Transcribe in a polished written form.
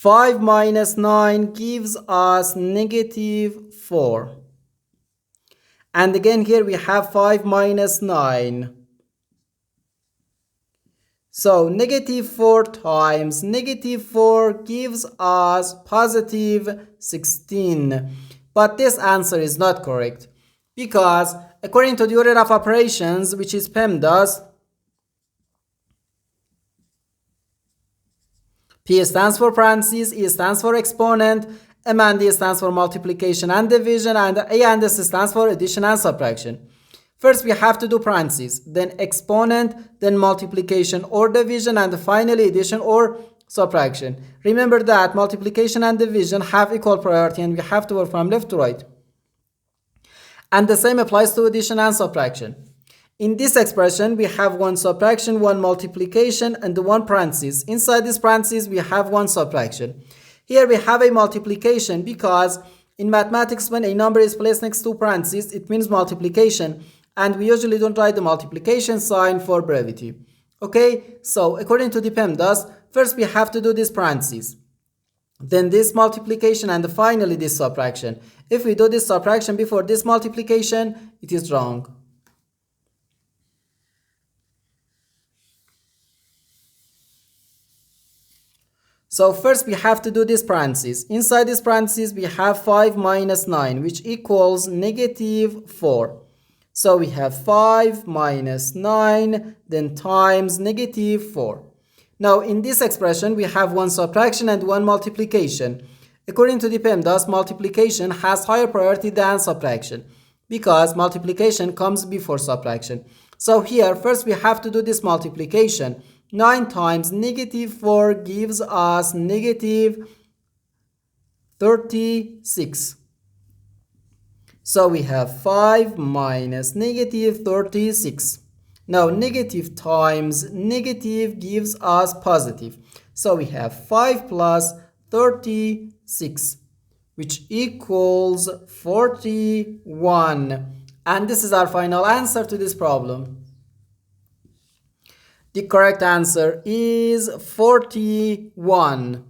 5 minus 9 gives us negative 4. And again here we have 5 minus 9. So negative 4 times negative 4 gives us positive 16. But this answer is not correct, because according to the order of operations, which is PEMDAS, P stands for parentheses, E stands for exponent, M and D stands for multiplication and division, and A and S stands for addition and subtraction. First we have to do parentheses, then exponent, then multiplication or division, and finally addition or subtraction. Remember that multiplication and division have equal priority and we have to work from left to right. And the same applies to addition and subtraction. In this expression, we have one subtraction, one multiplication, and one parenthesis. Inside this parenthesis, we have one subtraction. Here we have a multiplication because in mathematics, when a number is placed next to parentheses, it means multiplication. And we usually don't write the multiplication sign for brevity. Okay, so according to the PEMDAS, first we have to do this parentheses, then this multiplication, and finally this subtraction. If we do this subtraction before this multiplication, it is wrong. So first we have to do this parentheses. Inside this parentheses we have 5 minus 9, which equals negative 4. So we have 5 minus 9, then times negative 4. Now in this expression we have one subtraction and one multiplication. According to the PEMDAS, multiplication has higher priority than subtraction because multiplication comes before subtraction. So here first we have to do this multiplication. 9 times negative 4 gives us negative 36. So we have 5 minus negative 36. Now negative times negative gives us positive. So we have 5 plus 36, which equals 41. And this is our final answer to this problem. The correct answer is 41.